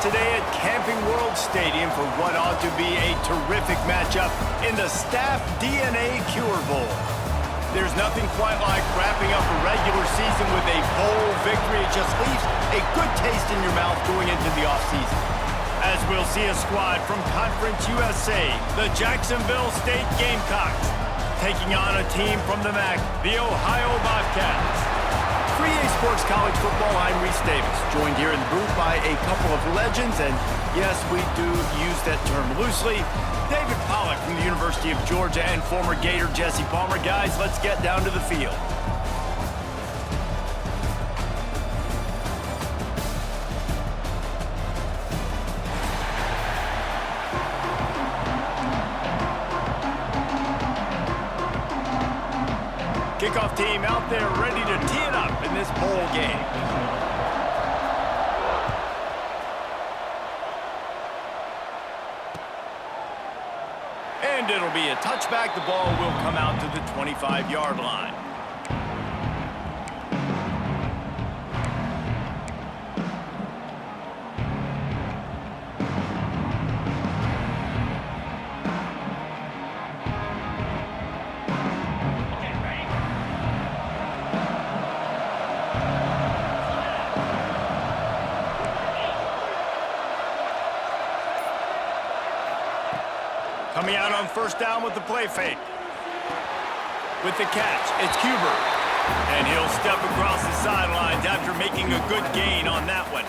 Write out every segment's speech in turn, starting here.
today at Camping World Stadium for what ought to be a terrific matchup in the Staff DNA Cure Bowl. There's nothing quite like wrapping up a regular season with a bowl victory. It just leaves a good taste in your mouth going into the offseason. As we'll see a squad from Conference USA, the Jacksonville State Gamecocks, taking on a team from the MAC, the Ohio Bobcats. 3A Sports College Football, I'm Reese Davis, joined here in the booth by a couple of legends, and yes, we do use that term loosely. David Pollack from the University of Georgia and former Gator Jesse Palmer. Guys, let's get down to the field. Kickoff team out there ready to tee it up in this bowl game. And it'll be a touchback. The ball will come out to the 25-yard line. Coming out on first down with the play fake. With the catch, it's Cuber. And he'll step across the sidelines after making a good gain on that one.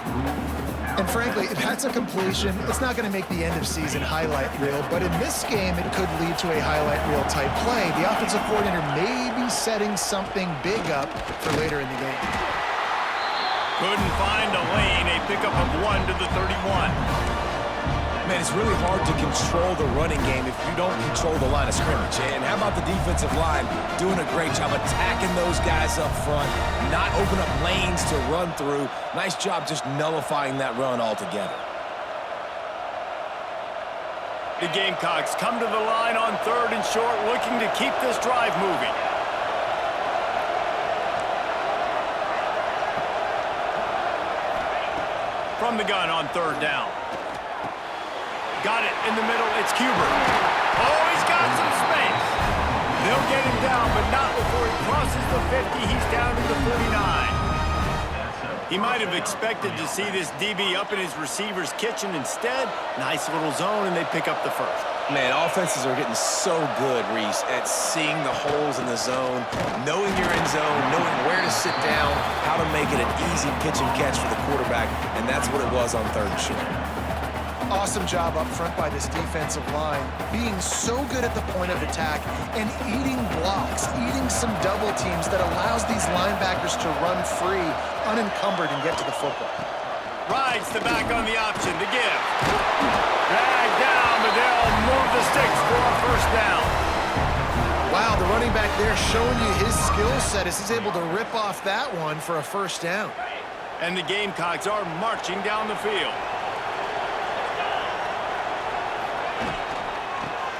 And frankly, if that's a completion, it's not going to make the end-of-season highlight reel. But in this game, it could lead to a highlight reel type play. The offensive coordinator may be setting something big up for later in the game. Couldn't find a lane. A pickup of 1 to the 31. Man, it's really hard to control the running game if you don't control the line of scrimmage. And how about the defensive line doing a great job attacking those guys up front, not open up lanes to run through. Nice job just nullifying that run altogether. The Gamecocks come to the line on third and short, looking to keep this drive moving. From the gun on third down. Got it in the middle. It's Cuber. Oh, he's got some space. They'll get him down, but not before he crosses the 50. He's down to the 49. He might have expected to see this DB up in his receiver's kitchen. Instead, nice little zone, and they pick up the first. Man, offenses are getting so good, Reese, at seeing the holes in the zone, knowing you're in zone, knowing where to sit down, how to make it an easy pitch and catch for the quarterback, and that's what it was on third and short. Awesome job up front by this defensive line, being so good at the point of attack and eating blocks, eating some double teams that allows these linebackers to run free, unencumbered, and get to the football. Rides the back on the option to give. Dragged down, but they'll move the sticks for a first down. Wow, the running back there showing you his skill set as he's able to rip off that one for a first down. And the Gamecocks are marching down the field.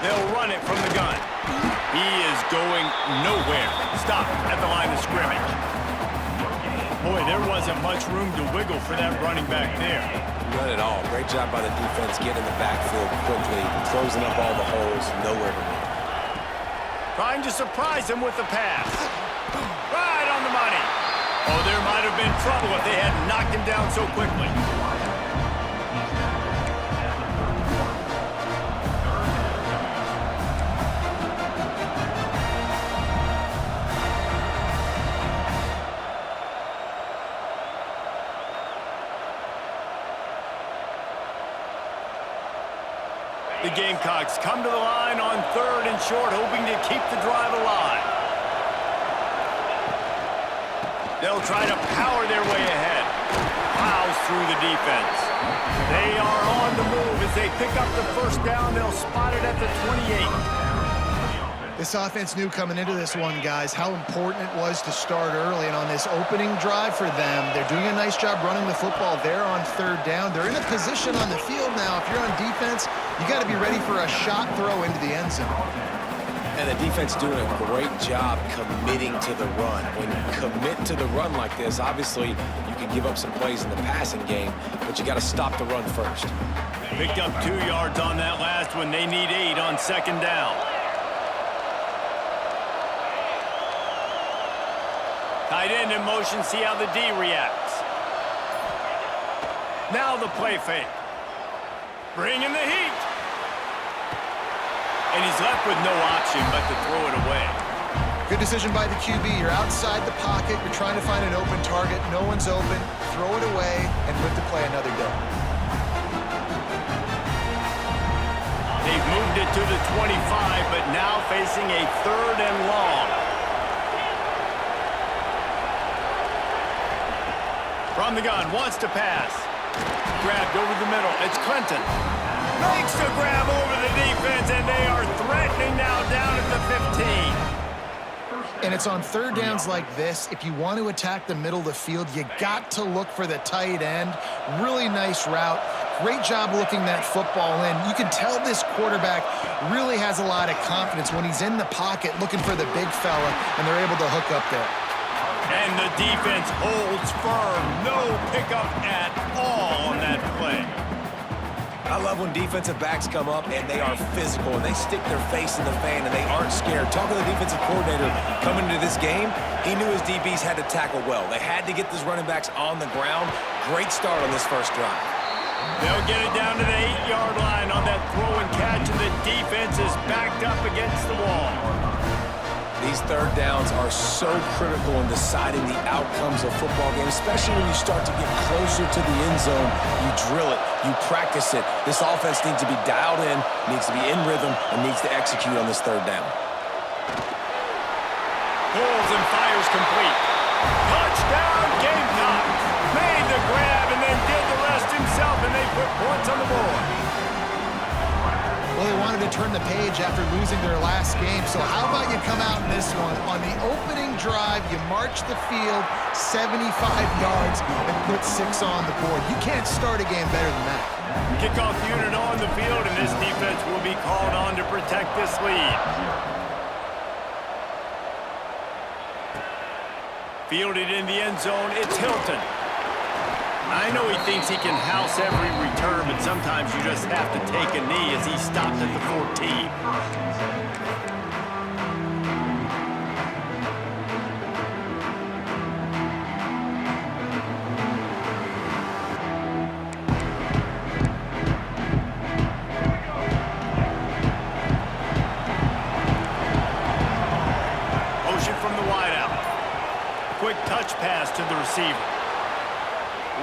They'll run it from the gun. He is going nowhere. Stop at the line of scrimmage. Boy, there wasn't much room to wiggle for that running back there. Not at all. Great job by the defense getting in the backfield quickly, closing up all the holes, nowhere to run. Trying to surprise him with the pass. Right on the money. Oh, there might have been trouble if they hadn't knocked him down so quickly. The Gamecocks come to the line on third and short, hoping to keep the drive alive. They'll try to power their way ahead. Plows through the defense. They are on the move as they pick up the first down. They'll spot it at the 28. This offense knew coming into this one, guys, how important it was to start early. And on this opening drive for them, they're doing a nice job running the football there on third down. They're in a position on the field now. If you're on defense, you got to be ready for a shot throw into the end zone. And the defense doing a great job committing to the run. When you commit to the run like this, obviously you can give up some plays in the passing game, but you got to stop the run first. Picked up 2 yards on that last one. They need 8 on second down. Tight end in motion, see how the D reacts. Now the play fake. Bringing the heat. And he's left with no option but to throw it away. Good decision by the QB. You're outside the pocket. You're trying to find an open target. No one's open. Throw it away and live to play another day. They've moved it to the 25, but now facing a 3rd and long. From the gun, wants to pass. Grabbed over the middle. It's Clinton. Makes the grab over the defense, and they are threatening now down at the 15. And it's on 3rd downs like this. If you want to attack the middle of the field, you got to look for the tight end. Really nice route. Great job looking that football in. You can tell this quarterback really has a lot of confidence when he's in the pocket looking for the big fella, and they're able to hook up there. And the defense holds firm. No pickup at all on that play. I love when defensive backs come up and they are physical and they stick their face in the fan and they aren't scared. Talking to the defensive coordinator coming into this game, he knew his DBs had to tackle well. They had to get these running backs on the ground. Great start on this first drive. They'll get it down to the 8-yard line on that throw and catch, and the defense is backed up against the wall. These 3rd downs are so critical in deciding the outcomes of football games, especially when you start to get closer to the end zone. You drill it, you practice it. This offense needs to be dialed in, needs to be in rhythm, and needs to execute on this 3rd down. Pulls and fires complete. Touchdown, Gamecocks. Made the grab and then did the rest himself, and they put points on the board. Well, they wanted to turn the page after losing their last game, so how about you come out in this one? On the opening drive, you march the field 75 yards and put 6 on the board. You can't start a game better than that. Kickoff unit on the field, and this defense will be called on to protect this lead. Fielded in the end zone, it's Hilton. I know he thinks he can house every return, but sometimes you just have to take a knee as he stopped at the 14. Motion from the wideout. Quick touch pass to the receiver.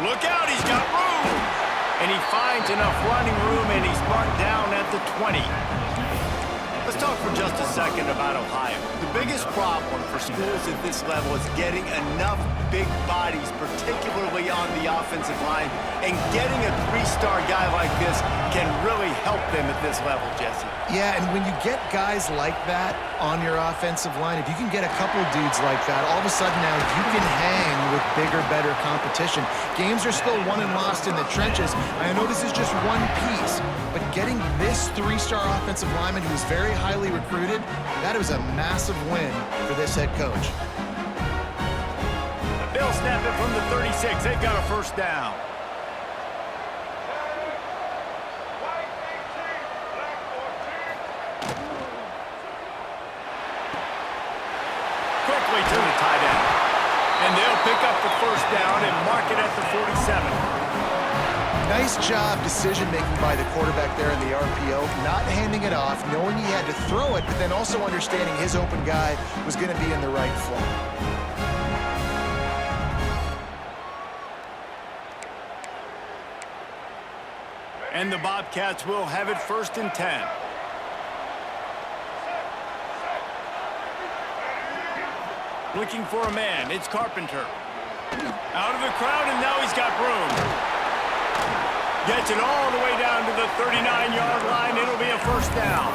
Look out, he's got room! And he finds enough running room, and he's marked down at the 20. Let's talk for just a second about Ohio. The biggest problem for schools at this level is getting enough big bodies, particularly on the offensive line, and getting a 3-star guy like this can really help them at this level, Jesse. Yeah, and when you get guys like that on your offensive line, if you can get a couple dudes like that, all of a sudden now you can hang with bigger, better competition. Games are still won and lost in the trenches. I know this is just one piece, but getting this 3-star offensive lineman who's very highly recruited, that was a massive win for this head coach. They'll snap it from the 36. They've got a 1st down. Quickly to the tight end. And they'll pick up the 1st down and mark it at the 47. Nice job decision-making by the quarterback there in the RPO, not handing it off, knowing he had to throw it, but then also understanding his open guy was going to be in the right flat. And the Bobcats will have it 1st and 10. Looking for a man, it's Carpenter. Out of the crowd, and now he's got room. Gets it all the way down to the 39-yard line. It'll be a 1st down.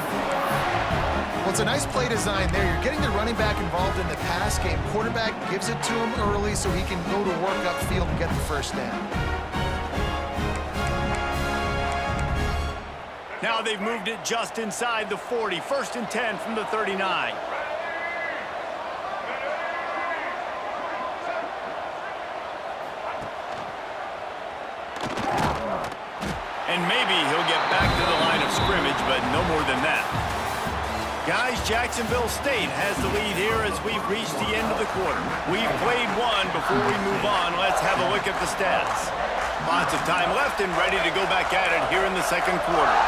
Well, it's a nice play design there. You're getting the running back involved in the pass game. Quarterback gives it to him early so he can go to work upfield and get the 1st down. Now they've moved it just inside the 40. 1st and 10 from the 39. And maybe he'll get back to the line of scrimmage, but no more than that. Guys, Jacksonville State has the lead here as we've reached the end of the quarter. We've played one. Before we move on, let's have a look at the stats. Lots of time left and ready to go back at it here in the second quarter.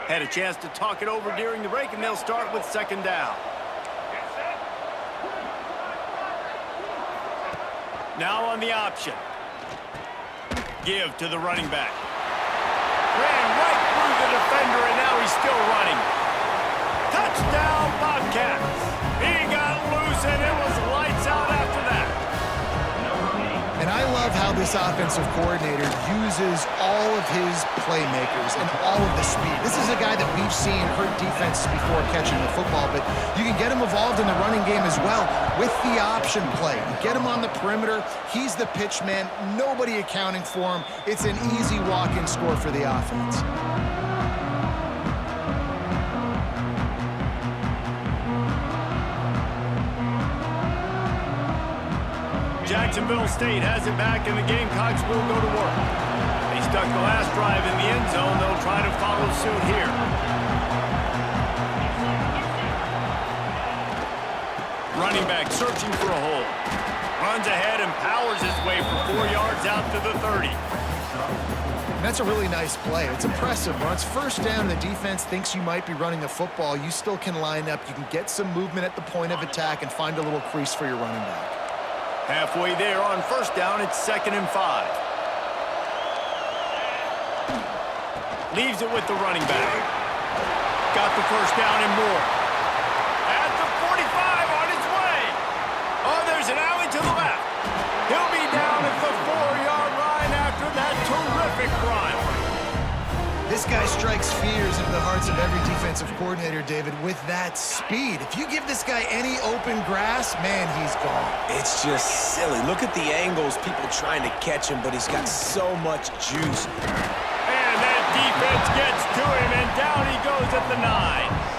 Had a chance to talk it over during the break, and they'll start with 2nd down. Now on the option. Give to the running back. Ran right through the defender, and now he's still running. Touchdown, Bobcats. He got loose, and it was lights out after that. And I love how this offensive coordinator uses all of his playmakers and all of the speed. This is a guy that we've seen hurt defenses before catching the football, but you can get him involved in the running game as well with the option play. You get him on the perimeter. He's the pitch man. Nobody accounting for him. It's an easy walk-in score for the offense. Jacksonville State has it back, and the Gamecocks will go to work. They stuck the last drive in the end zone. They'll try to follow suit here. Running back searching for a hole. Runs ahead and powers his way for 4 yards out to the 30. That's a really nice play. It's impressive. When it's 1st down and the defense thinks you might be running the football, you still can line up. You can get some movement at the point of attack and find a little crease for your running back. Halfway there on 1st down, it's 2nd and 5. Leaves it with the running back. Got the 1st down and more. At the 45 on his way. Oh, there's an alley to the left. He'll be down at the 4-yard line after that terrific run. This guy strikes fears into the hearts of every defensive coordinator, David, with that speed. If you give this guy any open grass, man, he's gone. It's just silly. Look at the angles, people trying to catch him, but he's got so much juice. And that defense gets to him, and down he goes at the 9.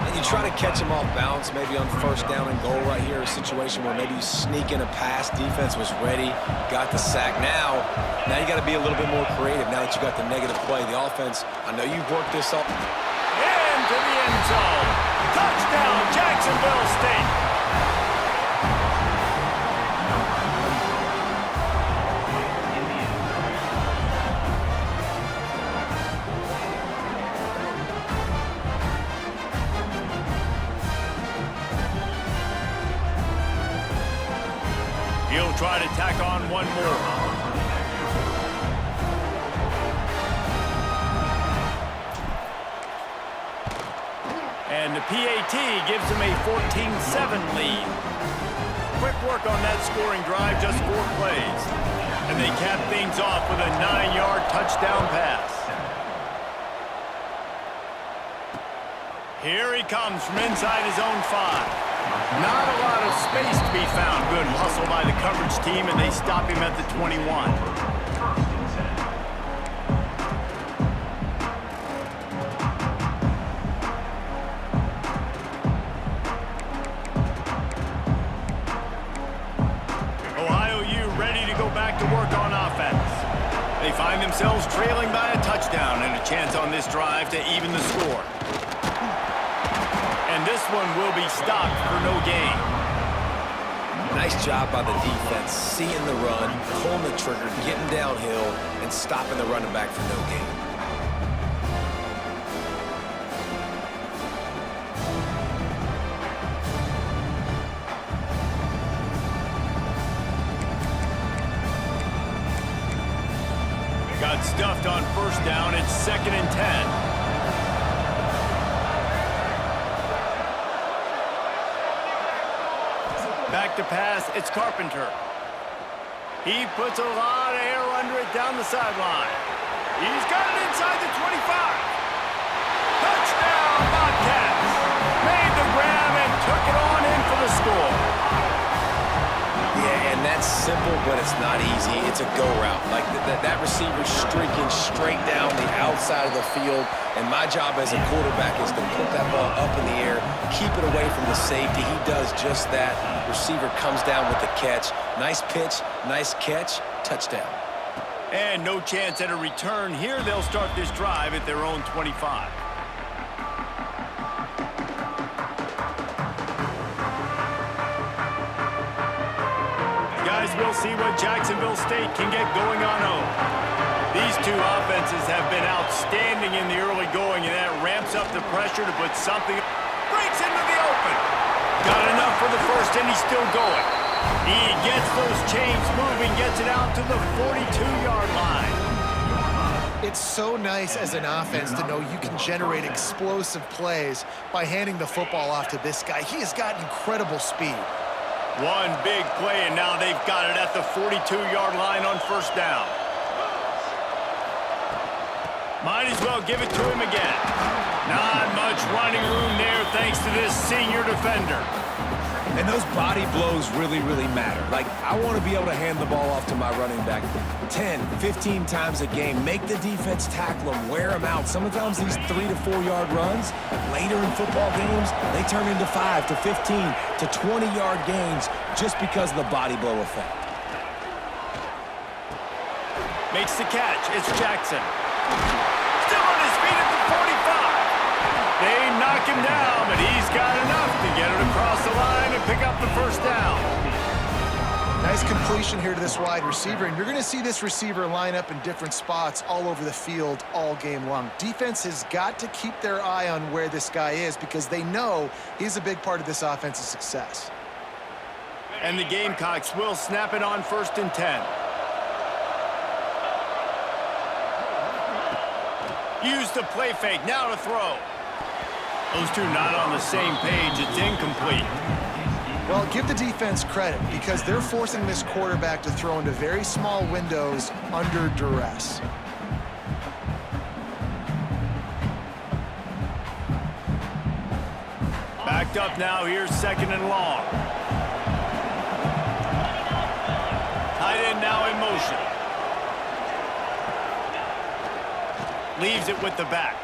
And you try to catch him off balance, maybe on 1st down and goal right here, a situation where maybe you sneak in a pass, defense was ready, got the sack. Now you got to be a little bit more creative now that you got the negative play. The offense, I know you've worked this up. Into the end zone. Touchdown, Jacksonville State. He'll try to tack on one more. And the PAT gives him a 14-7 lead. Quick work on that scoring drive, just 4 plays. And they cap things off with a 9-yard touchdown pass. Here he comes from inside his own 5. Not a lot of space to be found. Good hustle by the coverage team, and they stop him at the 21. Ohio U ready to go back to work on offense. They find themselves trailing by a touchdown and a chance on this drive to even the score. And this one will be stopped for no gain. Nice job by the defense, seeing the run, pulling the trigger, getting downhill, and stopping the running back for no gain. Got stuffed on 1st down. It's 2nd and 10. Back to pass, it's Carpenter. He puts a lot of air under it down the sideline. He's got it inside the 25. Touchdown, Bobcats. Made the grab and took it on in for the score. that's simple, but it's not easy. It's a go route. Like that receiver's streaking straight down the outside of the field, and my job as a quarterback is to put that ball up in the air, keep it away from the safety. He does just that. Receiver comes down with the catch. Nice pitch, nice catch, touchdown. And no chance at a return here. They'll start this drive at their own 25. Guys, we'll see what Jacksonville State can get going on home. These two offenses have been outstanding in the early going, and that ramps up the pressure to put something. Breaks into the open. Got enough for the first, and he's still going. He gets those chains moving, gets it out to the 42-yard line. It's so nice as an offense to know you can generate explosive plays by handing the football off to this guy. He has got incredible speed. One big play, and now they've got it at the 42-yard line on first down. Might as well give it to him again. Not much running room there thanks to this senior defender. And those body blows really, really matter. Like, I want to be able to hand the ball off to my running back 10, 15 times a game. Make the defense tackle him, wear him out. Sometimes these 3 to 4 yard runs, later in football games, they turn into 5 to 15 to 20-yard gains just because of the body blow effect. Makes the catch. It's Jackson. Still on his feet at the 45. They knock him down, but he's got enough to get it across the line and pick up the first down. Nice completion here to this wide receiver, and you're going to see this receiver line up in different spots all over the field all game long. Defense has got to keep their eye on where this guy is because they know he's a big part of this offense's success. And the Gamecocks will snap it on 1st and 10. Use the play fake, now to throw. Those two not on the same page. It's incomplete. Well, give the defense credit because they're forcing this quarterback to throw into very small windows under duress. Backed up now, here's 2nd and long. Tight end now in motion. Leaves it with the back.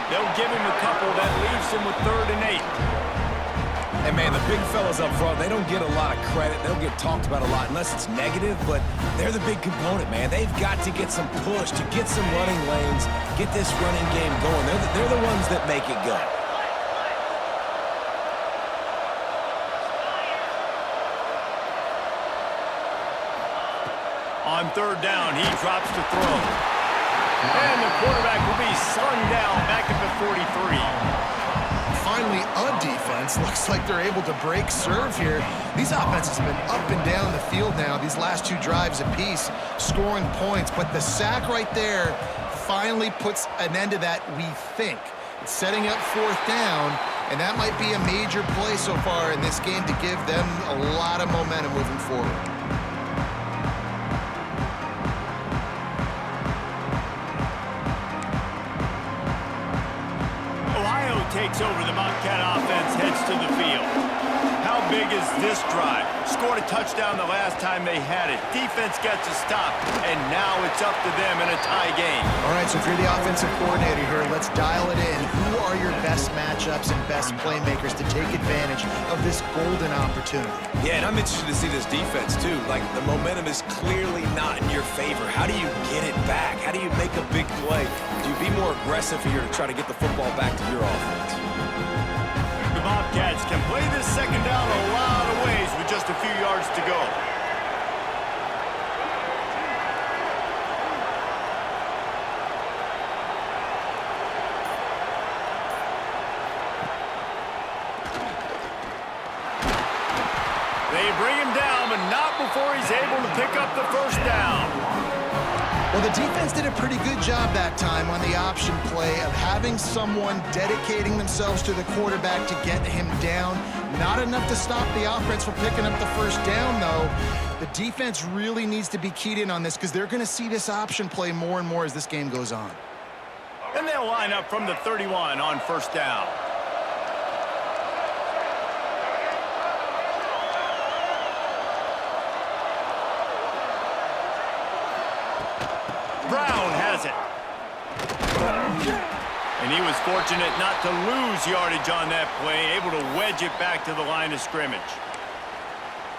They'll give him a couple. That leaves him with 3rd and 8. And, man, the big fellas up front, they don't get a lot of credit. They'll get talked about a lot unless it's negative, but they're the big component, man. They've got to get some push, to get some running lanes, get this running game going. They're the ones that make it go. On 3rd down, he drops to throw. And the quarterback will be slung down back at the 43. Finally, a defense. Looks like they're able to break serve here. These offenses have been up and down the field now, these last 2 drives apiece, scoring points. But the sack right there finally puts an end to that, we think. It's setting up 4th down, and that might be a major play so far in this game to give them a lot of momentum moving forward. Takes over. The Bobcat offense heads to the field. How big is this drive? Scored a touchdown the last time they had it. Defense gets a stop, and now it's up to them in a tie game. All right, so if you're the offensive coordinator here, let's dial it in. Who are your best matchups and best playmakers to take advantage of this golden opportunity? Yeah, and I'm interested to see this defense, too. Like, the momentum is clearly not in your favor. How do you get it back? How do you make a big play? Do you be more aggressive here to try to get the football back to your offense? The Bobcats can play this 2nd down a lot of ways with just a few yards to go. They bring him down, but not before he's able to pick up the first down. Well, the defense did a pretty good job that time on the option play of having someone dedicating themselves to the quarterback to get him down. Not enough to stop the offense from picking up the first down, though. The defense really needs to be keyed in on this because they're going to see this option play more and more as this game goes on. And they'll line up from the 31 on 1st down. Brown has it. And he was fortunate not to lose yardage on that play, able to wedge it back to the line of scrimmage.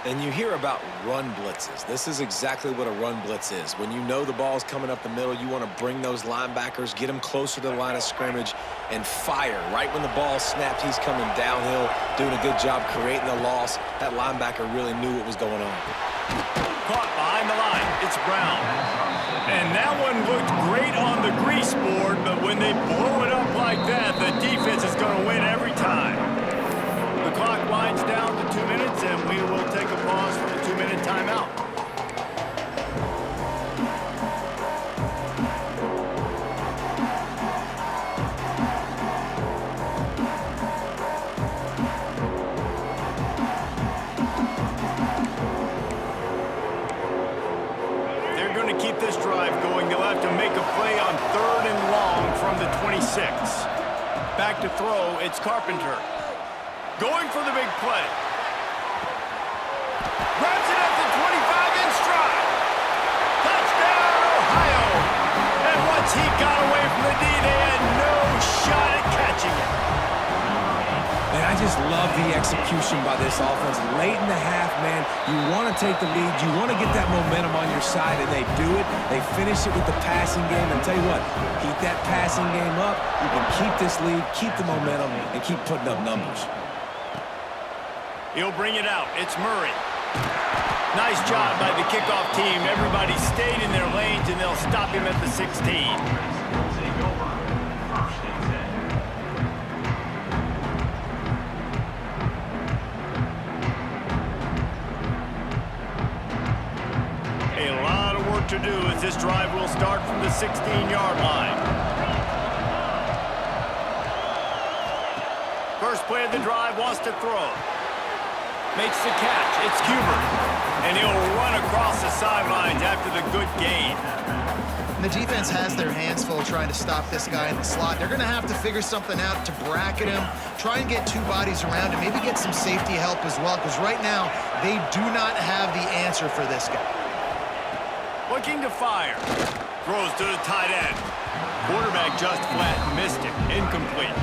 And you hear about run blitzes. This is exactly what a run blitz is. When you know the ball's coming up the middle, you want to bring those linebackers, get them closer to the line of scrimmage, and fire. Right when the ball snapped, he's coming downhill, doing a good job creating the loss. That linebacker really knew what was going on. Caught behind the line. It's Brown. And that one looked great on the grease board, but when they blow it up like that, the defense is going to win every time. The clock winds down to 2 minutes, and we will take a pause for the 2-minute timeout. They're going to keep this drive going. They'll have to make a play on 3rd and long from the 26. Back to throw, it's Carpenter. Going for the big play. Grabs it at the 25 in stride. Touchdown, Ohio. And once he got away from the D, they had no shot at catching it. Man, I just love the execution by this offense. Late in the half, man, you want to take the lead. You want to get that momentum on your side, and they do it. They finish it with the passing game. And tell you what, keep that passing game up. You can keep this lead, keep the momentum, and keep putting up numbers. He'll bring it out. It's Murray. Nice job by the kickoff team. Everybody stayed in their lanes, and they'll stop him at the 16. A lot of work to do as this drive will start from the 16-yard line. First play of the drive, wants to throw. Makes the catch. It's Hubert. And he'll run across the sidelines after the good gain. And the defense has their hands full trying to stop this guy in the slot. They're going to have to figure something out to bracket him, try and get 2 bodies around him, maybe get some safety help as well, because right now they do not have the answer for this guy. Looking to fire. Throws to the tight end. Quarterback just flat missed it. Incomplete.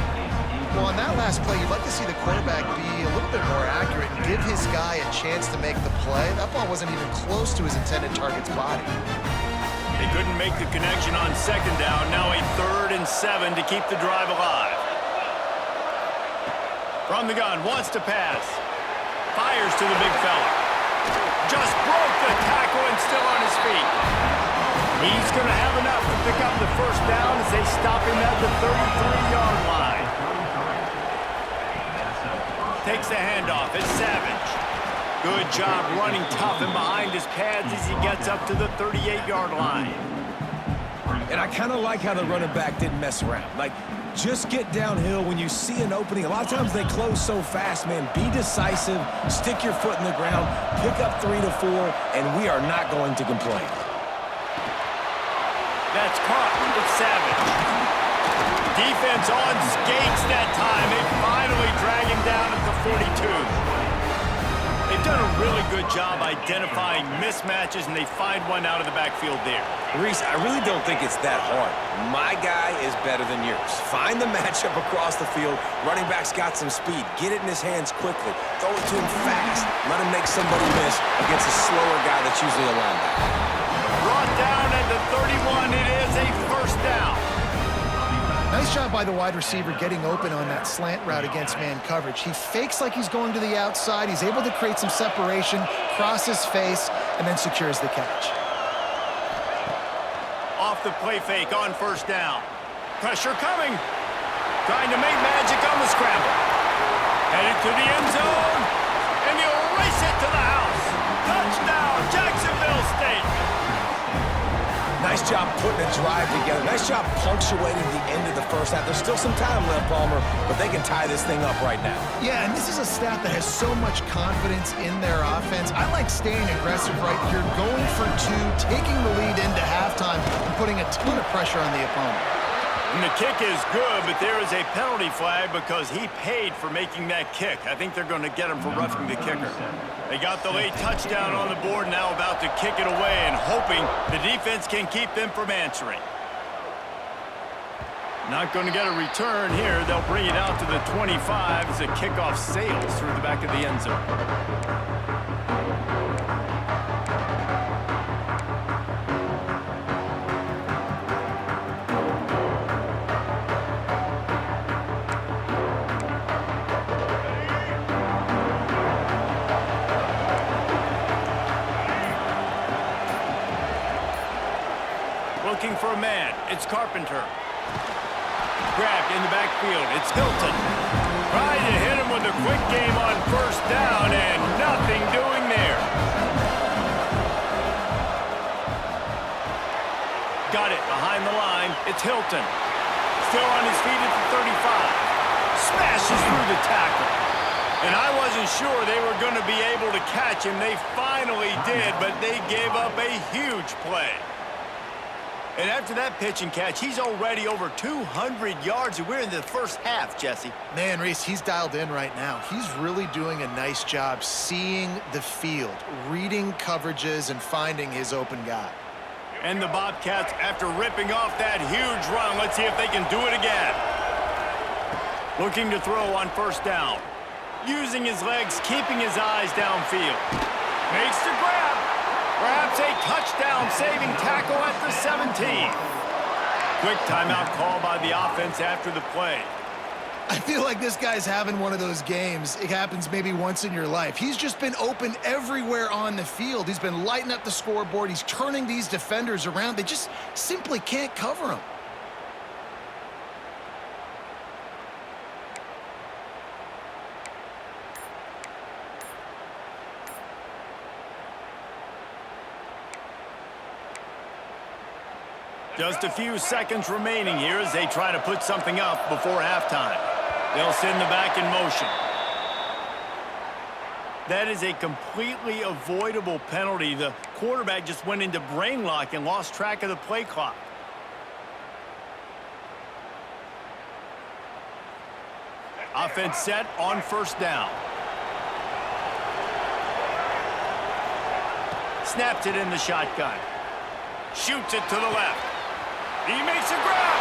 Well, on that last play, you'd like to see the quarterback be a little bit more accurate and give his guy a chance to make the play. That ball wasn't even close to his intended target's body. They couldn't make the connection on 2nd down. Now a 3rd and 7 to keep the drive alive. From the gun, wants to pass. Fires to the big fella. Just broke the tackle and still on his feet. He's going to have enough to pick up the 1st down as they stop him at the 33-yard line. Takes the handoff. It's Savage. Good job running tough and behind his pads as he gets up to the 38-yard line. And I kind of like how the running back didn't mess around. Like, just get downhill when you see an opening. A lot of times they close so fast, man. Be decisive, stick your foot in the ground, pick up 3 to 4, and we are not going to complain. That's caught. It's Savage. Defense on skates that time. They finally drag him down at the 42. They've done a really good job identifying mismatches, and they find one out of the backfield there. Reese, I really don't think it's that hard. My guy is better than yours. Find the matchup across the field. Running back's got some speed. Get it in his hands quickly. Throw it to him fast. Let him make somebody miss against a slower guy that's usually a linebacker. Brought down at the 31. It is a 1st down. Nice job by the wide receiver getting open on that slant route against man coverage. He fakes like he's going to the outside. He's able to create some separation, cross his face, and then secures the catch. Off the play fake on 1st down. Pressure coming. Trying to make magic on the scramble. Headed to the end zone. And he'll race it to the house. Touchdown, Jacksonville State. Nice job putting a drive together. Nice job punctuating the end of the 1st half. There's still some time left, Palmer, but they can tie this thing up right now. Yeah, and this is a staff that has so much confidence in their offense. I like staying aggressive right here, going for 2, taking the lead into halftime, and putting a ton of pressure on the opponent. And the kick is good, but there is a penalty flag because he paid for making that kick. I think they're going to get him for roughing the kicker. They got the late touchdown on the board, now about to kick it away and hoping the defense can keep them from answering. Not going to get a return here. They'll bring it out to the 25 as the kickoff sails through the back of the end zone. Looking for a man. It's Carpenter. Grabbed in the backfield. It's Hilton. Trying to hit him with a quick game on first down, and nothing doing there. Got it behind the line. It's Hilton. Still on his feet at the 35. Smashes through the tackle. And I wasn't sure they were going to be able to catch him. They finally did, but they gave up a huge play. And after that pitch and catch, he's already over 200 yards, and we're in the first half, Jesse. Man, Reese, he's dialed in right now. He's really doing a nice job seeing the field, reading coverages, and finding his open guy. And the Bobcats, after ripping off that huge run, let's see if they can do it again. Looking to throw on first down. Using his legs, keeping his eyes downfield. Makes the grab. Perhaps a touchdown-saving tackle at the 17. Quick timeout call by the offense after the play. I feel like this guy's having one of those games. It happens maybe once in your life. He's just been open everywhere on the field. He's been lighting up the scoreboard. He's turning these defenders around. They just simply can't cover him. Just a few seconds remaining here as they try to put something up before halftime. They'll send the back in motion. That is a completely avoidable penalty. The quarterback just went into brain lock and lost track of the play clock. Offense set on first down. Snaps it in the shotgun. Shoots it to the left. He makes a grab.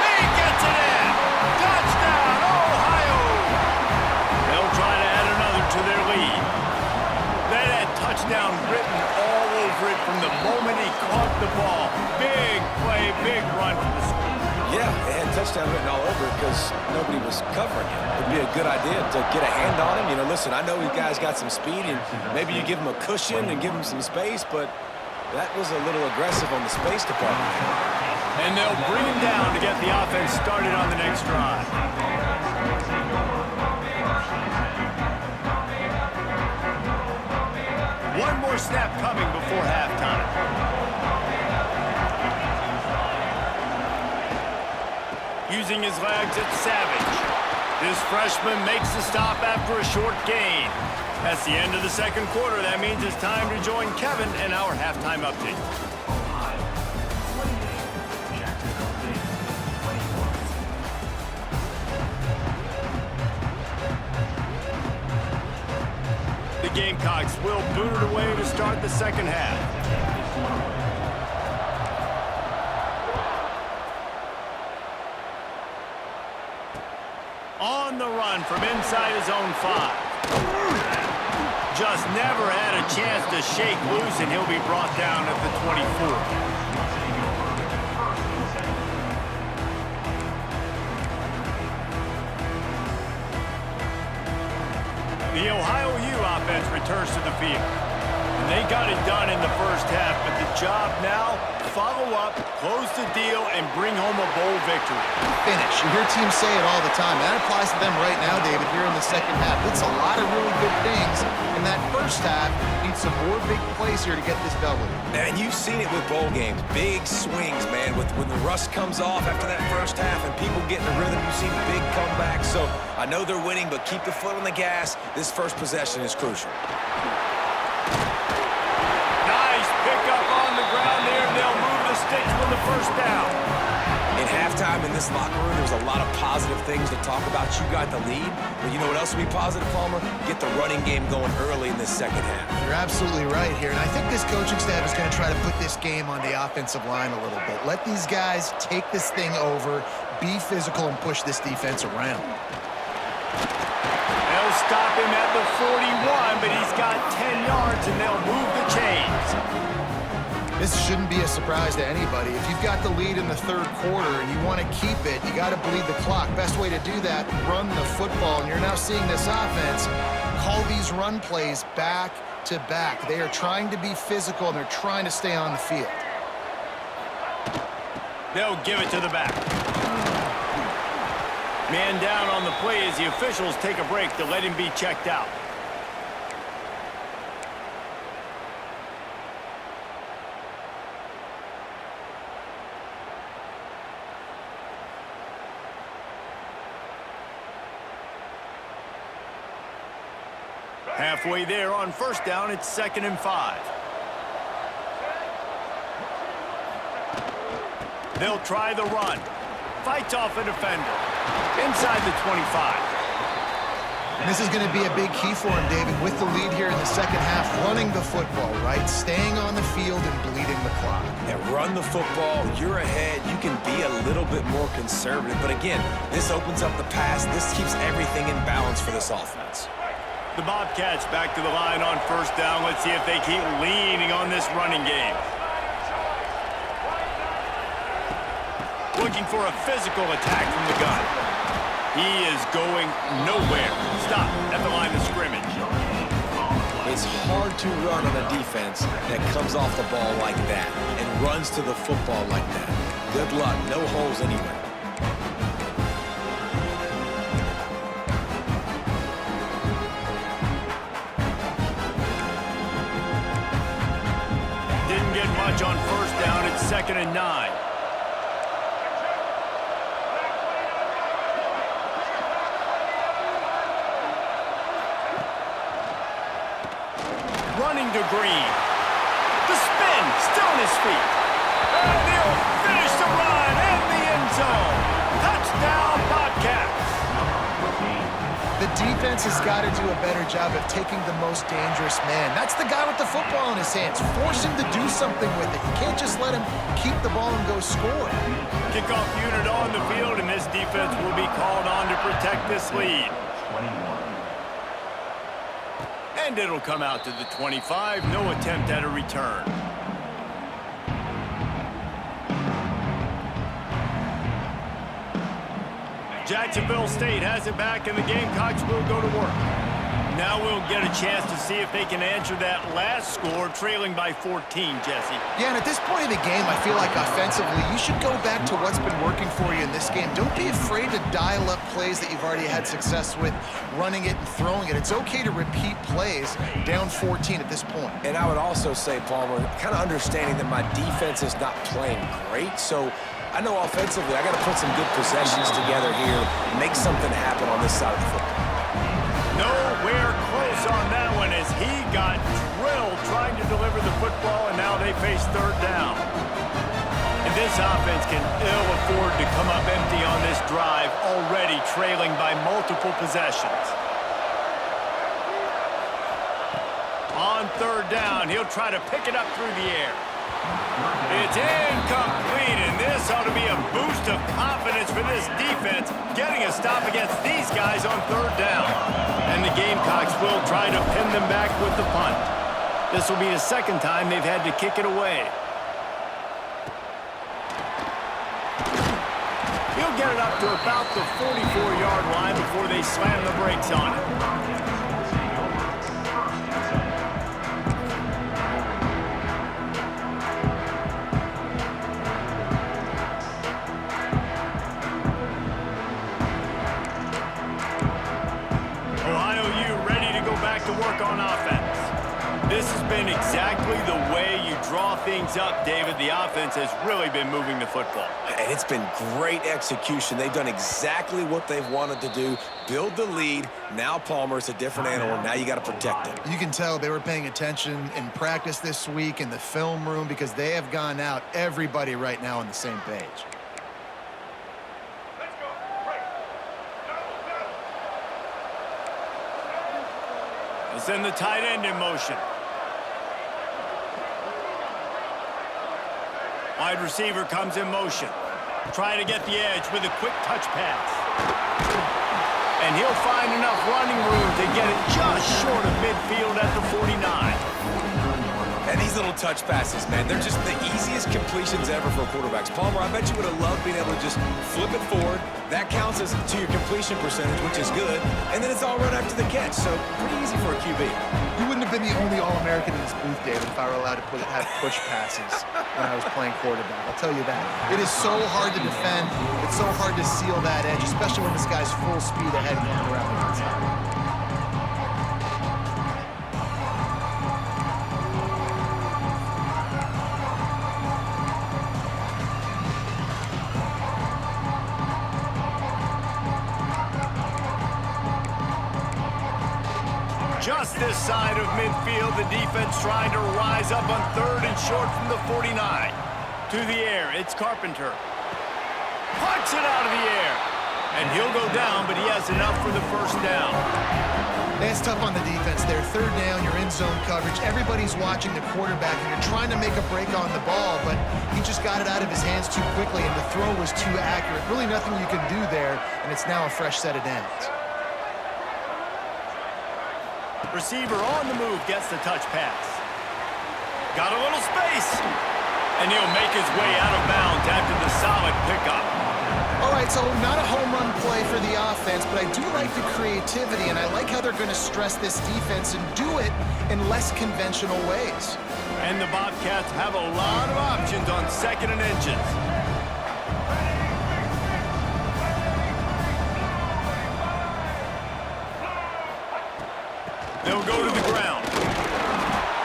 He gets it in. Touchdown, Ohio. They'll try to add another to their lead. That had touchdown written all over it from the moment he caught the ball. Big play, big run for the school. Yeah, it had touchdown written all over it because nobody was covering him. It'd be a good idea to get a hand on him. You know, listen, I know you guys got some speed, and maybe you give him a cushion and give him some space, but that was a little aggressive on the space department. And they'll bring him down to get the offense started on the next drive. One more snap coming before halftime. Using his legs, it's Savage. This freshman makes the stop after a short gain. That's the end of the second quarter. That means it's time to join Kevin and our halftime update. The Gamecocks will boot it away to start the second half. On the run from inside his own 5. Just never had a chance to shake loose, and he'll be brought down at the 24. The Ohio U offense returns to the field. And they got it done in the first half, but the job now, follow up, close the deal, and bring home a bowl victory. Finish. You hear teams say it all the time. That applies to them right now, David, here in the second half. It's a lot of really good things. And that first half needs some more big plays here to get this W. And you've seen it with bowl games. Big swings, man. When the rust comes off after that first half and people get in the rhythm, you've seen big comebacks. So I know they're winning, but keep the foot on the gas. This first possession is crucial. Nice pickup on the ground there. They'll move the sticks for the first down. In halftime in this locker room, there was a lot of positive things to talk about. You got the lead, but you know what else would be positive, Palmer? Get the running game going early in this second half. You're absolutely right here, and I think this coaching staff is going to try to put this game on the offensive line a little bit. Let these guys take this thing over, be physical, and push this defense around. They'll stop him at the 41, but he's got 10 yards, and they'll move the chains. This shouldn't be a surprise to anybody. If you've got the lead in the third quarter and you want to keep it, you got to bleed the clock. Best way to do that, run the football. And you're now seeing this offense call these run plays back to back. They are trying to be physical, and they're trying to stay on the field. They'll give it to the back. Man down on the play as the officials take a break to let him be checked out. Halfway there on first down, it's 2nd and 5. They'll try the run. Fights off a defender. Inside the 25. And this is going to be a big key for him, David, with the lead here in the second half, running the football, right? Staying on the field and bleeding the clock. Yeah, run the football. You're ahead. You can be a little bit more conservative. But again, this opens up the pass. This keeps everything in balance for this offense. The Bobcats back to the line on first down. Let's see if they keep leaning on this running game. Looking for a physical attack from the gun. He is going nowhere. Stop at the line of scrimmage. It's hard to run on a defense that comes off the ball like that and runs to the football like that. Good luck. No holes anywhere. Didn't get much on first down. It's 2nd and 9. Running to Green. The spin, still on his feet. And they'll finish the run in the end zone. Touchdown, Bobcats. The defense has got to do a better job of taking the most dangerous man. That's the guy with the football in his hands. Force him to do something with it. You can't just let him keep the ball and go score. Kickoff unit on the field, and this defense will be called on to protect this lead. And it'll come out to the 25. No attempt at a return. Jacksonville State has it back, and the Gamecocks will go to work. Now we'll get a chance to see if they can answer that last score, trailing by 14, Jesse. Yeah, and at this point in the game, I feel like offensively, you should go back to what's been working for you in this game. Don't be afraid to dial up plays that you've already had success with, running it and throwing it. It's okay to repeat plays down 14 at this point. And I would also say, Palmer, kind of understanding that my defense is not playing great, so I know offensively I got to put some good possessions together here, make something happen on this side of the football. Nowhere close on that one as he got drilled trying to deliver the football, and now they face third down. And this offense can ill afford to come up empty on this drive, already trailing by multiple possessions. On third down, he'll try to pick it up through the air. It's incomplete, and this ought to be a boost of confidence for this defense, getting a stop against these guys on third down. And the Gamecocks will try to pin them back with the punt. This will be the second time they've had to kick it away. He'll get it up to about the 44-yard line before they slam the brakes on it. To work on offense. This has been exactly the way you draw things up, David. The offense has really been moving the football. And it's been great execution. They've done exactly what they've wanted to do. Build the lead. Now Palmer's a different animal. Now you got to protect him. You can tell they were paying attention in practice this week in the film room because they have gone out, everybody right now on the same page. They'll send the tight end in motion. Wide receiver comes in motion. Trying to get the edge with a quick touch pass. And he'll find enough running room to get it just short of midfield at the 49. And these little touch passes, man, they're just the easiest completions ever for quarterbacks. Palmer, I bet you would have loved being able to just flip it forward. That counts as to your completion percentage, which is good. And then it's all run after the catch, so pretty easy for a QB. You wouldn't have been the only All-American in this booth, David, if I were allowed to have push passes when I was playing quarterback. I'll tell you that. It is so hard to defend. It's so hard to seal that edge, especially when this guy's full speed ahead coming around the outside. Just this side of midfield, the defense trying to rise up on 3rd and short from the 49. To the air, it's Carpenter. Puts it out of the air. And he'll go down, but he has enough for the first down. It's tough on the defense there. 3rd down, you're in zone coverage. Everybody's watching the quarterback, and you're trying to make a break on the ball, but he just got it out of his hands too quickly, and the throw was too accurate. Really nothing you can do there, and it's now a fresh set of downs. Receiver on the move gets the touch pass. Got a little space. And he'll make his way out of bounds after the solid pickup. All right, so not a home run play for the offense, but I do like the creativity, and I like how they're going to stress this defense and do it in less conventional ways. And the Bobcats have a lot of options on 2nd and inches. They'll go to the ground.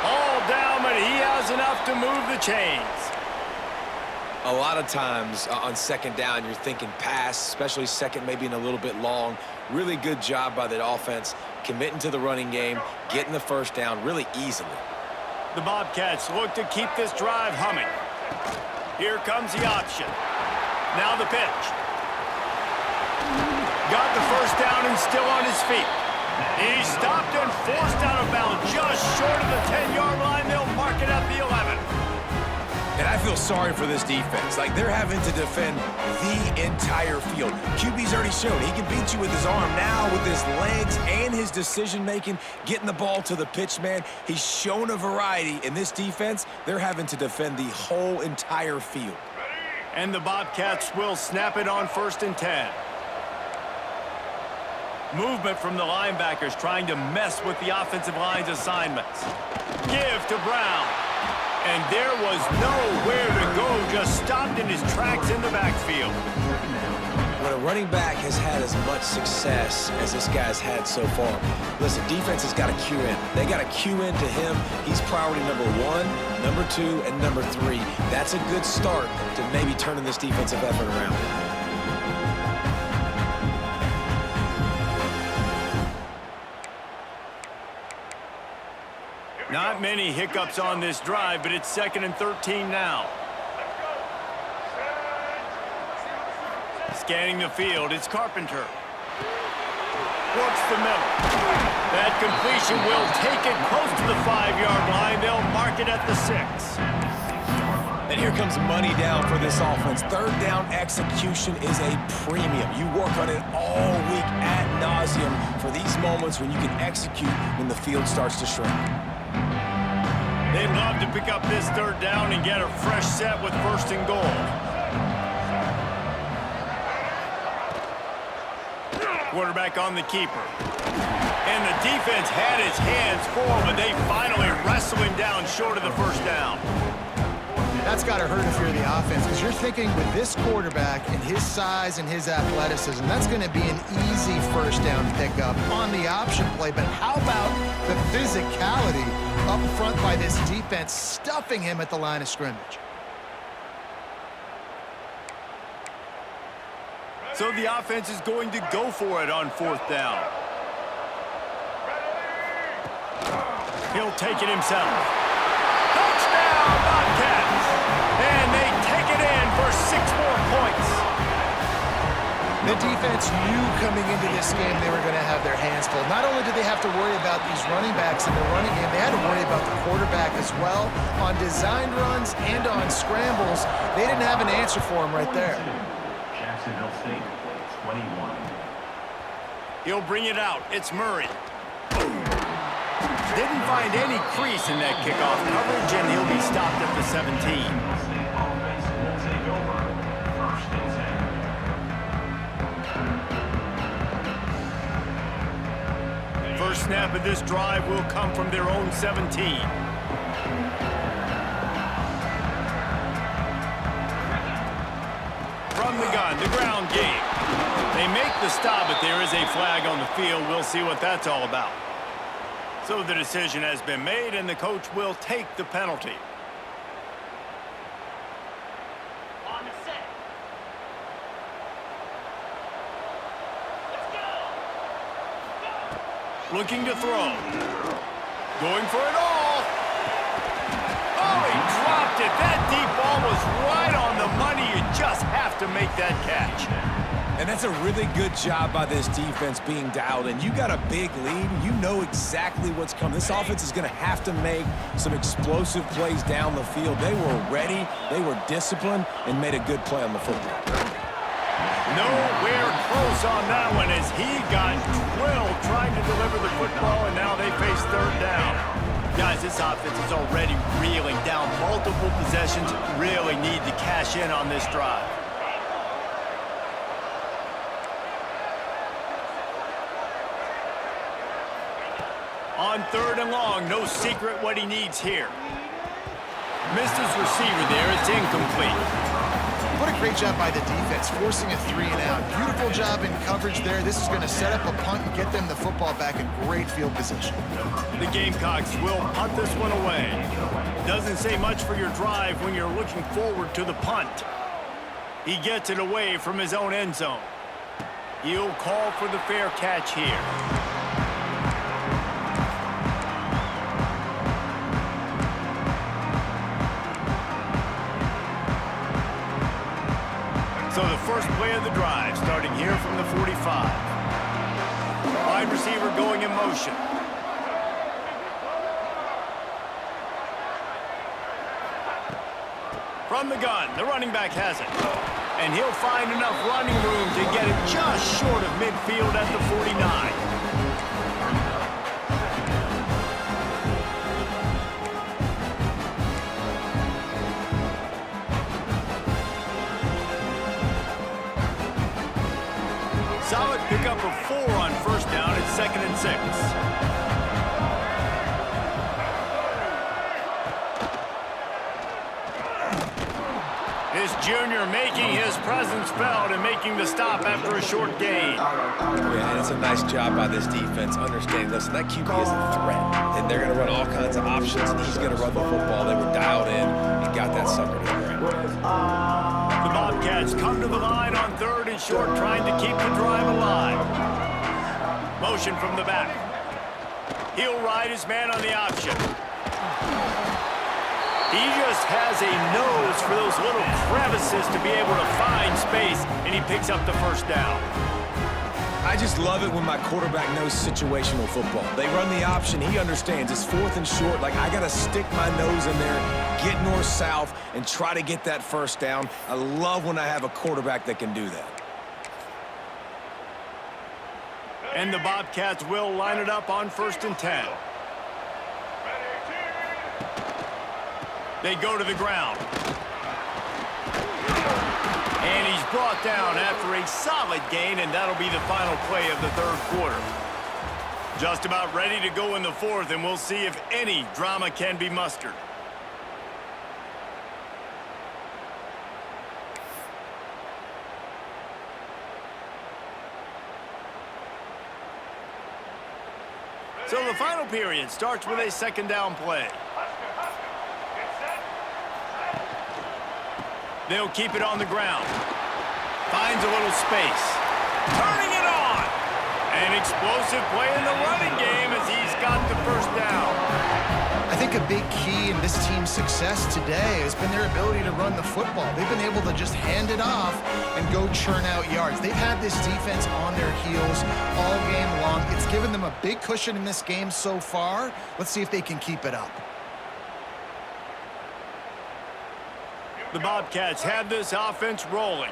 All down, but he has enough to move the chains. A lot of times on 2nd down, you're thinking pass, especially 2nd maybe in a little bit long. Really good job by the offense, committing to the running game, getting the 1st down really easily. The Bobcats look to keep this drive humming. Here comes the option. Now the pitch. Got the 1st down and still on his feet. He stopped and forced out of bounds just short of the 10-yard line. They'll mark it at the 11. And I feel sorry for this defense. Like, they're having to defend the entire field. QB's already shown he can beat you with his arm. Now with his legs and his decision-making, getting the ball to the pitch man, he's shown a variety. In this defense, they're having to defend the whole entire field. And the Bobcats will snap it on 1st and 10. Movement from the linebackers trying to mess with the offensive line's assignments. Give to Brown. And there was nowhere to go, just stopped in his tracks in the backfield. When a running back has had as much success as this guy's had so far, listen, defense has got to cue in. They got to cue in to him. He's priority number 1, number 2, and number 3. That's a good start to maybe turning this defensive effort around. Not many hiccups on this drive, but it's 2nd and 13 now. Scanning the field, it's Carpenter. Works the middle. That completion will take it close to the 5-yard line. They'll mark it at the 6. And here comes money down for this offense. 3rd down execution is a premium. You work on it all week ad nauseum for these moments when you can execute when the field starts to shrink. They'd love to pick up this 3rd down and get a fresh set with 1st and goal. Quarterback on the keeper. And the defense had his hands full, but they finally wrestle him down short of the 1st down. That's got to hurt if you're the offense, because you're thinking with this quarterback and his size and his athleticism, that's going to be an easy 1st down pickup on the option play. But how about the physicality up front by this defense, stuffing him at the line of scrimmage? So the offense is going to go for it on 4th down. He'll take it himself. Touchdown, Bobcats! And they take it in for 6 more points. The defense knew coming into this game they were going to have their hands full. Not only did they have to worry about these running backs in the running game, they had to worry about the quarterback as well. On designed runs and on scrambles, they didn't have an answer for him right there. Jacksonville State, 21. He'll bring it out. It's Murray. Didn't find any crease in that kickoff coverage, and he'll be stopped at the 17. Offense will take over. First and 10. First snap of this drive will come from their own 17. From the gun, the ground game. They make the stop, but there is a flag on the field. We'll see what that's all about. So the decision has been made, and the coach will take the penalty. On the set. Let's go. Looking to throw. Going for it all. Oh, he dropped it. That deep ball was right on the money. You just have to make that catch. And that's a really good job by this defense being dialed in. You got a big lead. You know exactly what's coming. This offense is going to have to make some explosive plays down the field. They were ready, they were disciplined, and made a good play on the football. Nowhere close on that one as he got drilled trying to deliver the football, and now they face third down. Guys, this offense is already reeling down multiple possessions. Really need to cash in on this drive. On third and long, no secret what he needs here. Missed his receiver there. It's incomplete. What a great job by the defense, forcing a 3-and-out. Beautiful job in coverage there. This is going to set up a punt and get them the football back in great field position. The Gamecocks will punt this one away. Doesn't say much for your drive when you're looking forward to the punt. He gets it away from his own end zone. He'll call for the fair catch here. So the first play of the drive, starting here from the 45. Wide receiver going in motion. From the gun, the running back has it. And he'll find enough running room to get it just short of midfield at the 49. Solid pickup of 4 on first down at 2nd and 6. This junior making his presence felt and making the stop after a short gain. Yeah, and it's a nice job by this defense understanding, listen, that QB is a threat, and they're going to run all kinds of options, and he's going to run the football. They were dialed in and got that sucker to the ground. The Bobcats come to the line on third and short, trying to keep the drive alive. Motion from the back. He'll ride his man on the option. He just has a nose for those little crevices to be able to find space, and he picks up the first down. I just love it when my quarterback knows situational football. They run the option. He understands. It's 4th and short. Like, I got to stick my nose in there, get north-south, and try to get that first down. I love when I have a quarterback that can do that. And the Bobcats will line it up on 1st and 10. They go to the ground. And he's brought down after a solid gain, and that'll be the final play of the third quarter. Just about ready to go in the fourth, and we'll see if any drama can be mustered. So the final period starts with a 2nd down play. They'll keep it on the ground. Finds a little space. Turning it on. An explosive play in the running game as he's got the first down. I think think a big key in this team's success today has been their ability to run the football. They've been able to just hand it off and go churn out yards. They've had this defense on their heels all game long. It's given them a big cushion in this game so far. Let's see if they can keep it up. The Bobcats have this offense rolling.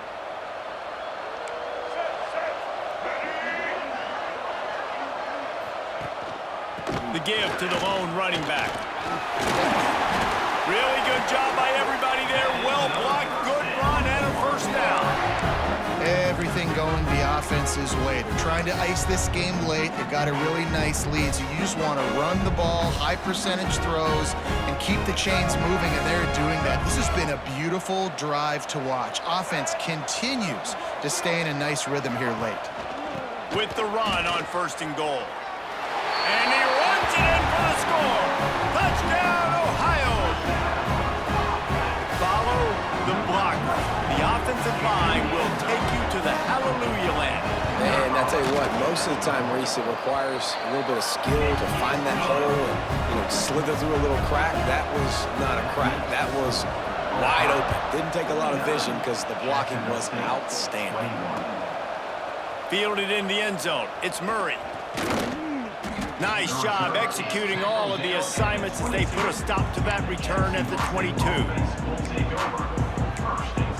The give to the lone running back. Really good job by everybody there. Well blocked, good run, and a first down. Everything going the offense's way. They're trying to ice this game late. They've got a really nice lead, so you just want to run the ball, high percentage throws, and keep the chains moving, and they're doing that. This has been a beautiful drive to watch. Offense continues to stay in a nice rhythm here late. With the run on 1st and goal. And he runs it in for the score. Touchdown, Ohio. Follow the blocker. The offensive line will take you to the hallelujah land. And I tell you what, most of the time, Reese, it requires a little bit of skill to find that hole and slither through a little crack. That was not a crack. That was wide open. Didn't take a lot of vision because the blocking was outstanding. Fielded in the end zone. It's Murray. Nice job executing all of the assignments as they put a stop to that return at the 22. Will take over. 1st and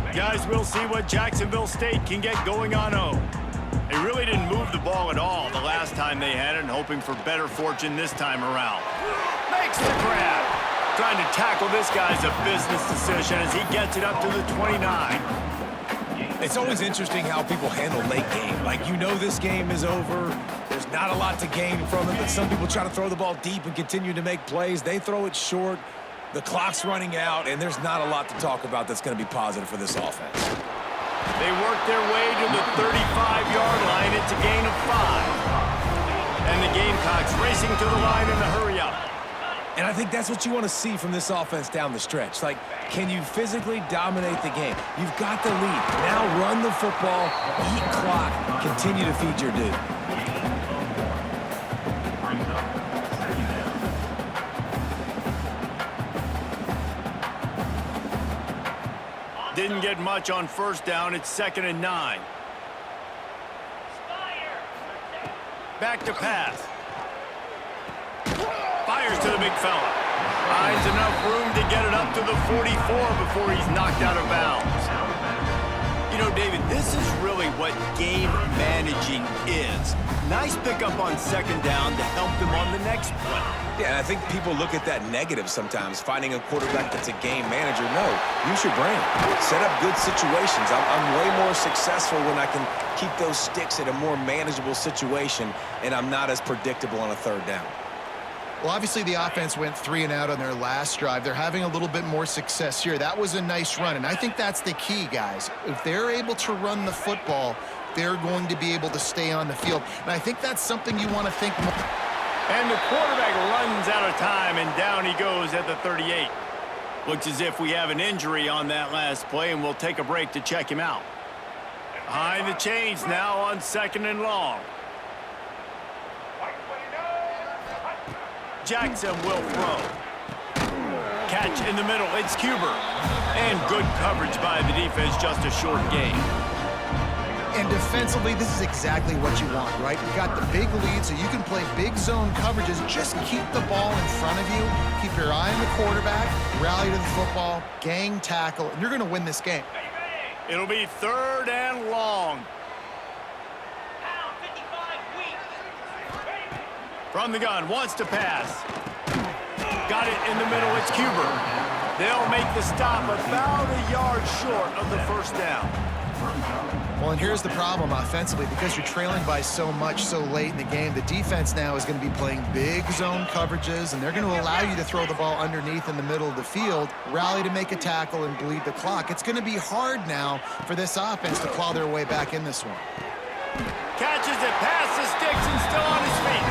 10. Guys, we'll see what Jacksonville State can get going on O. They really didn't move the ball at all the last time they had it, and hoping for better fortune this time around. Makes the grab. Trying to tackle this guy's a business decision as he gets it up to the 29. It's always interesting how people handle late game. Like, you know this game is over. There's not a lot to gain from it, but some people try to throw the ball deep and continue to make plays. They throw it short. The clock's running out, and there's not a lot to talk about that's going to be positive for this offense. They work their way to the 35-yard line. It's a gain of 5. And the Gamecocks racing to the line in the hurry-up. And I think that's what you want to see from this offense down the stretch. Like, can you physically dominate the game? You've got the lead. Now run the football, eat clock, continue to feed your dude. Didn't get much on 1st down. It's 2nd and 9. Back to pass. Fires to the big fella. Finds enough room to get it up to the 44 before he's knocked out of bounds. You know, David, this is really what game managing is. Nice pickup on 2nd down to help them on the next play. Yeah, and I think people look at that negative sometimes, finding a quarterback that's a game manager. No, use your brain. Set up good situations. I'm way more successful when I can keep those sticks at a more manageable situation, and I'm not as predictable on a 3rd down. Well, obviously the offense went 3 and out on their last drive. They're having a little bit more success here. That was a nice run, and I think that's the key, guys. If they're able to run the football, they're going to be able to stay on the field. And I think that's something you want to think more. And the quarterback runs out of time, and down he goes at the 38. Looks as if we have an injury on that last play, and we'll take a break to check him out. Behind the chains now on 2nd and long. Jackson will throw. Catch in the middle. It's Cuber. And good coverage by the defense, just a short gain. And defensively, this is exactly what you want, right? You've got the big lead, so you can play big zone coverages. Just keep the ball in front of you. Keep your eye on the quarterback. Rally to the football. Gang tackle. And you're going to win this game. It'll be 3rd and long. From the gun, wants to pass. Got it in the middle, it's Cuber. They'll make the stop about a yard short of the 1st down. Well, and here's the problem offensively. Because you're trailing by so much so late in the game, the defense now is going to be playing big zone coverages, and they're going to allow you to throw the ball underneath in the middle of the field, rally to make a tackle, and bleed the clock. It's going to be hard now for this offense to claw their way back in this one. Catches it past the sticks and still on his feet.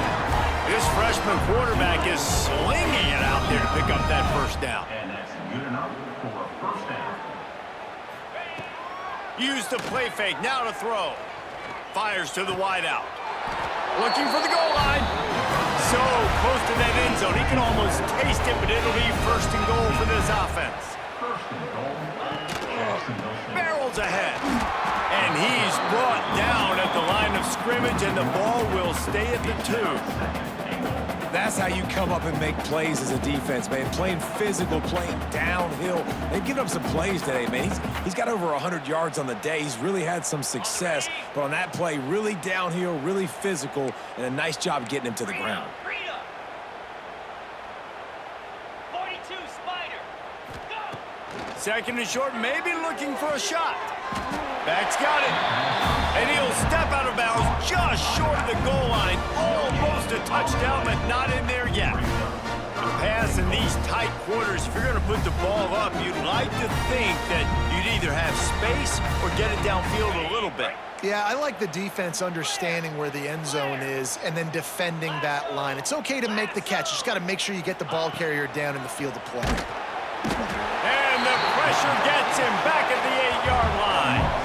This This freshman quarterback is slinging it out there to pick up that first down. And that's good enough for a first down. Use the play fake, now to throw. Fires to the wideout. Looking for the goal line. So close to that end zone. He can almost taste it, but it'll be first and goal for this offense. First and goal. Jacksonville State. Barrels ahead. And he's brought down at the line of scrimmage, and the ball will stay at the 2. That's how you come up and make plays as a defense, man. Playing physical, playing downhill. They've given up some plays today, man. He's got over 100 yards on the day. He's really had some success. But on that play, really downhill, really physical, and a nice job getting him to the ground. 42, Spider. Go! Second and short, maybe looking for a shot. Back's got it. And he'll step out of bounds just short of the goal line. Almost a touchdown, but not in there yet. The pass in these tight quarters, if you're going to put the ball up, you'd like to think that you'd either have space or get it downfield a little bit. Yeah, I like the defense understanding where the end zone is and then defending that line. It's okay to make the catch. You just got to make sure you get the ball carrier down in the field of play. And the pressure gets him back at the 8-yard line.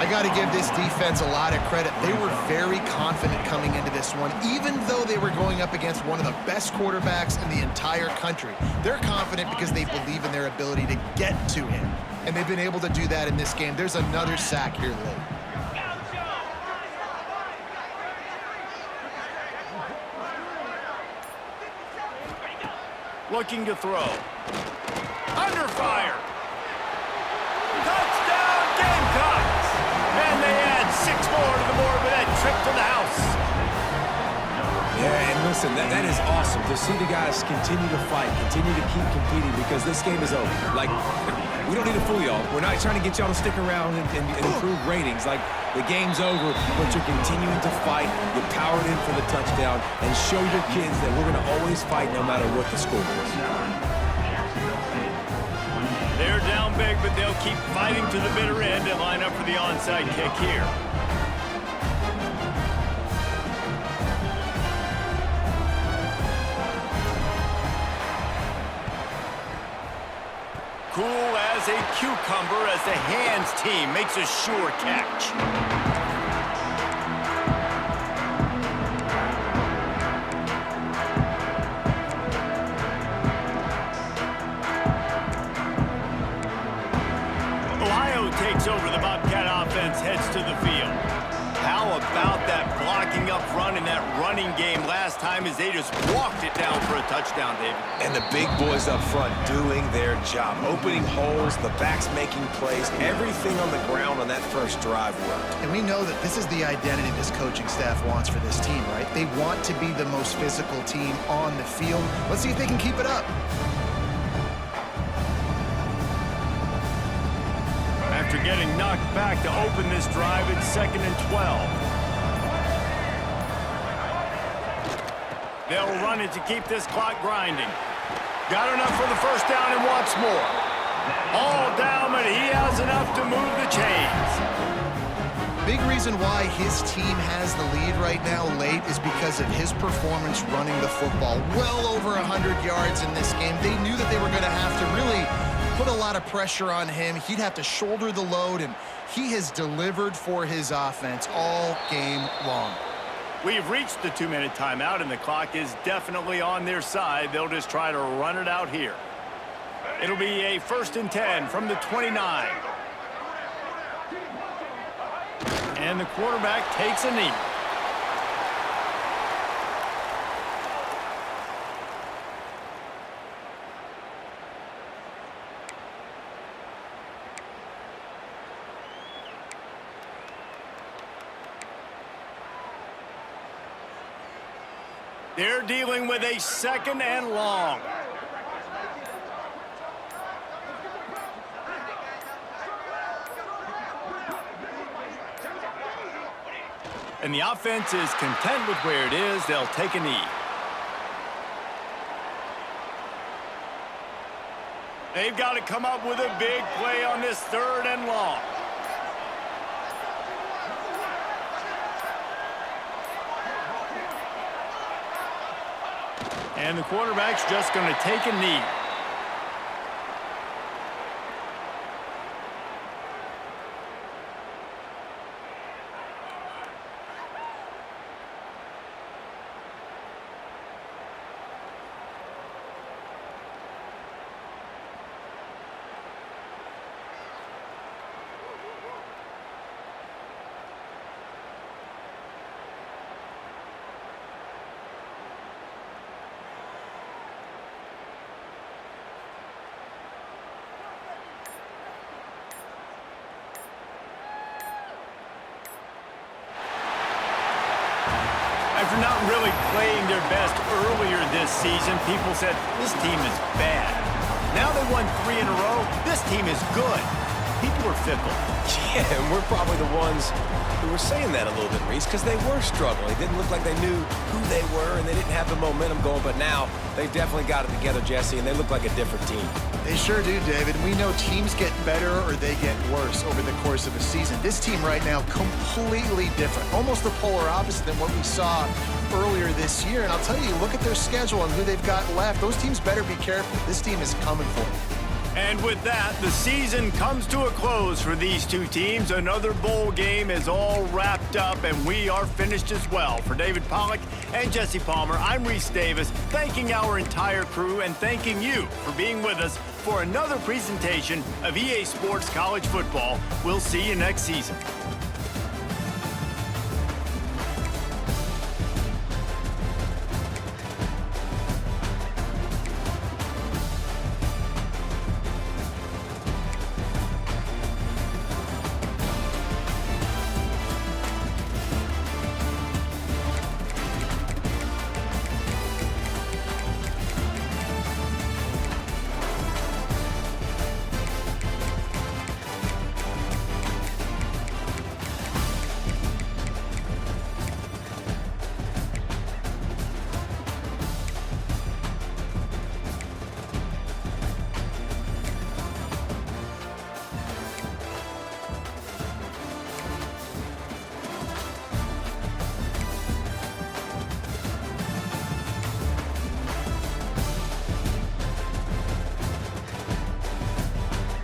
I got to give this defense a lot of credit. They were very confident coming into this one, even though they were going up against one of the best quarterbacks in the entire country. They're confident because they believe in their ability to get to him, and they've been able to do that in this game. There's another sack here late. Looking to throw. Under fire. Touchdown, Gamecocks! And they add 6 more to the board with that trip to the house. Yeah, and listen, that is awesome to see the guys continue to fight, continue to keep competing, because this game is over. Like, we don't need to fool y'all. We're not trying to get y'all to stick around and improve ratings. Like, the game's over, but you're continuing to fight. You powered in for the touchdown, and show your kids that we're going to always fight no matter what the score is. They're down big, but they'll keep fighting to the bitter end and line up for the onside kick here. Cool as a cucumber as the hands team makes a sure catch. Takes over. The Bobcat offense heads to the field. How about that blocking up front and that running game last time as they just walked it down for a touchdown, David? And the big boys up front doing their job, opening holes, the backs making plays, everything on the ground on that first drive worked. And we know that this is the identity this coaching staff wants for this team, right? They want to be the most physical team on the field. Let's see if they can keep it up. After getting knocked back to open this drive, it's 2nd and 12. They'll run it to keep this clock grinding. Got enough for the first down and wants more. All down, but he has enough to move the chains. Big reason why his team has the lead right now late is because of his performance running the football. Well over 100 yards in this game. They knew that they were going to have to really put a lot of pressure on him. He'd have to shoulder the load, and he has delivered for his offense all game long. We've reached the 2-minute timeout, and the clock is definitely on their side. They'll just try to run it out here. It'll be a 1st and 10 from the 29. And the quarterback takes a knee. They're dealing with a 2nd and long. And the offense is content with where it is. They'll take a knee. They've got to come up with a big play on this 3rd and long. And the quarterback's just going to take a knee. After not really playing their best earlier this season, people said, this team is bad. Now they won 3 in a row. This team is good. People are fickle. Yeah, and we're probably the ones who were saying that a little bit, Reese, because they were struggling. It didn't look like they knew who they were, and they didn't have the momentum going. But now they've definitely got it together, Jesse, and they look like a different team. They sure do, David. We know teams get better or they get worse over the course of a season. This team right now, completely different. Almost the polar opposite than what we saw earlier this year. And I'll tell you, look at their schedule and who they've got left. Those teams better be careful. This team is coming for them. And with that, the season comes to a close for these two teams. Another bowl game is all wrapped up, and we are finished as well. For David Pollack and Jesse Palmer, I'm Reese Davis, thanking our entire crew and thanking you for being with us for another presentation of EA Sports College Football. We'll see you next season.